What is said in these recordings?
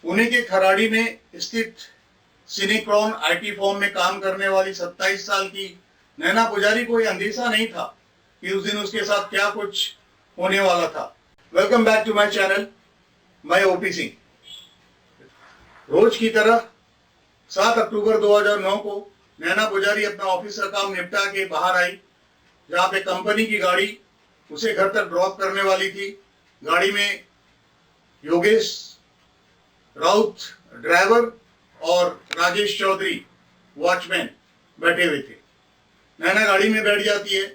पुणे के खराड़ी में स्थित सिनेक्रॉन आईटी फॉर्म में काम करने वाली 27 साल की नैना पुजारी को यह अंदेशा नहीं था कि उस दिन उसके साथ क्या कुछ होने वाला था। Welcome back to my channel, मैं ओपी सिंह। रोज की तरह 7 अक्टूबर 2009 को नैना पुजारी अपना ऑफिस का काम निपटा के बाहर आई, जहां पे कंपनी की गाड़ी उसे घर तक ड्रॉप करने वाली थी। गाड़ी में योगेश राउत ड्राइवर और राजेश चौधरी वॉचमैन बैठे हुए थे। नैना गाड़ी में बैठ जाती है,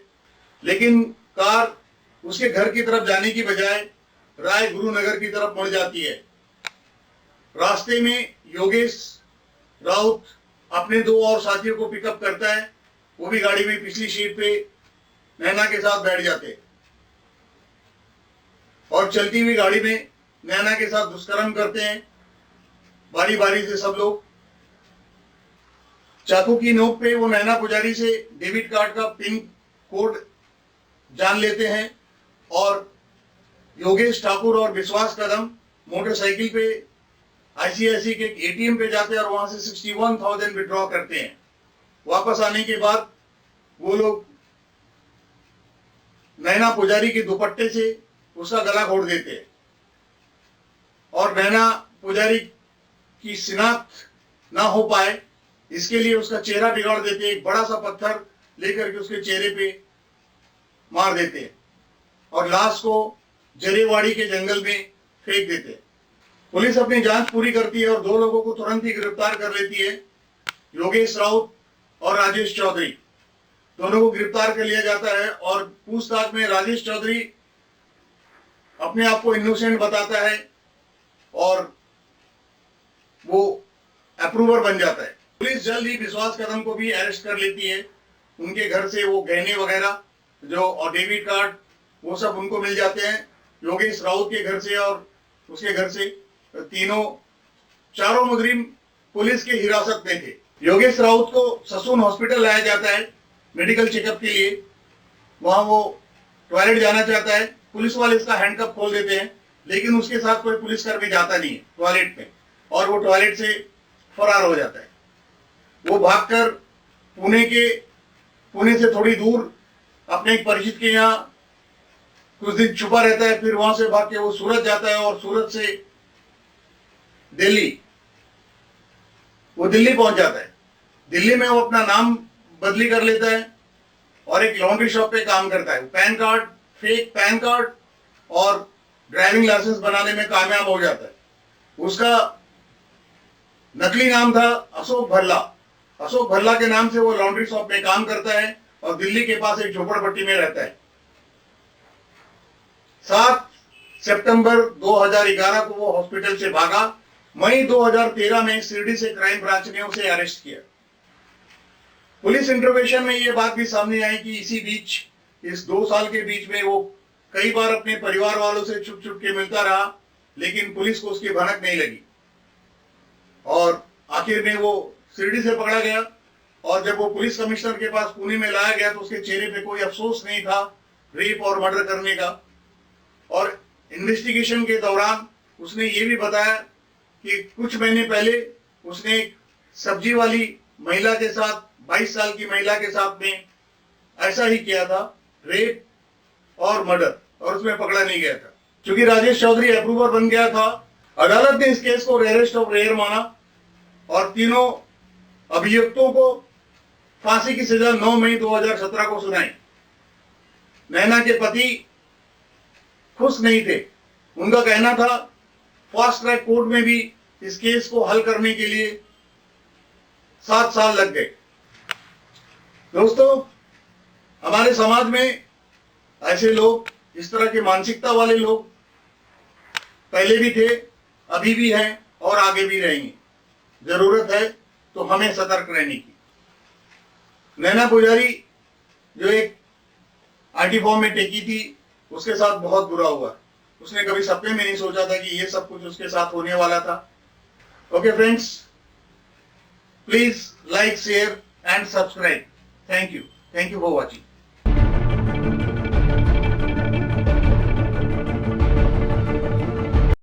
लेकिन कार उसके घर की तरफ जाने की बजाय राय गुरुनगर की तरफ मुड़ जाती है। रास्ते में योगेश राउत अपने 2 और साथियों को पिकअप करता है। वो भी गाड़ी में पिछली सीट पे नैना के साथ बैठ जाते हैं और चलती हुई गाड़ी में नैना के साथ दुष्कर्म करते हैं। बारी बारी से सब लोग चाकू की नोक पे वो नैना पुजारी से डेबिट कार्ड का पिन कोड जान लेते हैं और योगेश ठाकुर और विश्वास कदम मोटरसाइकिल पे आईसीआईसी के एटीएम पे जाते हैं और वहां से 61,000 विड्रॉ करते हैं। वापस आने के बाद वो लोग नैना पुजारी के दुपट्टे से उसका गला घोट देते हैं और नैना पुजारी की शिनाख्त ना हो पाए इसके लिए उसका चेहरा बिगाड़ देते हैं। एक बड़ा सा पत्थर लेकर के उसके चेहरे पे मार देते हैं और लाश को जरेवाड़ी के जंगल में फेंक देते हैं। पुलिस अपनी जांच पूरी करती है और 2 लोगों को तुरंत ही गिरफ्तार कर लेती है, योगेश राउत और राजेश चौधरी। दोनों को गिरफ्तार कर लिया जाता है और पूछताछ में राजेश चौधरी अपने आप को इनोसेंट बताता है और वो अप्रूवर बन जाता है। पुलिस जल्द ही विश्वास कदम को भी अरेस्ट कर लेती है। उनके घर से वो गहने वगैरह जो और डेबिट कार्ड वो सब उनको मिल जाते हैं। योगेश राउत के घर से और उसके घर से चारों मुजरिम पुलिस के हिरासत में थे। योगेश राउत को ससून हॉस्पिटल लाया जाता है मेडिकल चेकअप के लिए। वहां वो टॉयलेट जाना चाहता है। पुलिस वाले इसका हैंडकप खोल देते हैं, लेकिन उसके साथ कोई पुलिसकर्मी जाता नहीं है टॉयलेट में और वो टॉयलेट से फरार हो जाता है। वो भागकर पुणे से थोड़ी दूर अपने एक परिचित के यहाँ कुछ दिन छुपा रहता है। फिर वहां से भाग के वो सूरत जाता है और सूरत से दिल्ली पहुंच जाता है। दिल्ली में वो अपना नाम बदली कर लेता है और एक लॉन्ड्री शॉप पे काम करता है। फेक पैन कार्ड और ड्राइविंग लाइसेंस बनाने में कामयाब हो जाता है। उसका नकली नाम था अशोक भल्ला। अशोक भल्ला के नाम से वो लॉन्ड्री शॉप में काम करता है और दिल्ली के पास एक झोपड़पट्टी में रहता है। 7 सितंबर 2011 को वो हॉस्पिटल से भागा। मई 2013 में शिरडी से क्राइम ब्रांच ने उसे अरेस्ट किया। पुलिस इंटरोगेशन में ये बात भी सामने आई कि इसी बीच इस 2 साल के बीच में वो कई बार अपने परिवार वालों से छुप छुप के मिलता रहा, लेकिन पुलिस को उसकी भनक नहीं लगी और आखिर में वो शिरडी से पकड़ा गया। और जब वो पुलिस कमिश्नर के पास पुणे में लाया गया तो उसके चेहरे पे कोई अफसोस नहीं था रेप और मर्डर करने का। और इन्वेस्टिगेशन के दौरान उसने ये भी बताया कि कुछ महीने पहले उसने एक सब्जी वाली महिला के साथ 22 साल की महिला के साथ में ऐसा ही किया था, रेप और मर्डर, और उसमें पकड़ा नहीं गया था। क्योंकि राजेश चौधरी अप्रूवर बन गया था, अदालत ने इस केस को रेयरेस्ट ऑफ रेयर माना और तीनों अभियुक्तों को फांसी की सजा 9 मई 2017 को सुनाई। नैना के पति खुश नहीं थे। उनका कहना था फास्ट ट्रैक कोर्ट में भी इस केस को हल करने के लिए 7 साल लग गए। दोस्तों, हमारे समाज में ऐसे लोग, इस तरह की मानसिकता वाले लोग पहले भी थे, अभी भी हैं और आगे भी रहेंगे। जरूरत है तो हमें सतर्क रहने की। नैना पुजारी जो एक आईटी फॉर्म में टेकी थी, उसके साथ बहुत बुरा हुआ। उसने कभी सपने में नहीं सोचा था कि ये सब कुछ उसके साथ होने वाला था। Okay friends, please like, share and subscribe. Thank you for watching.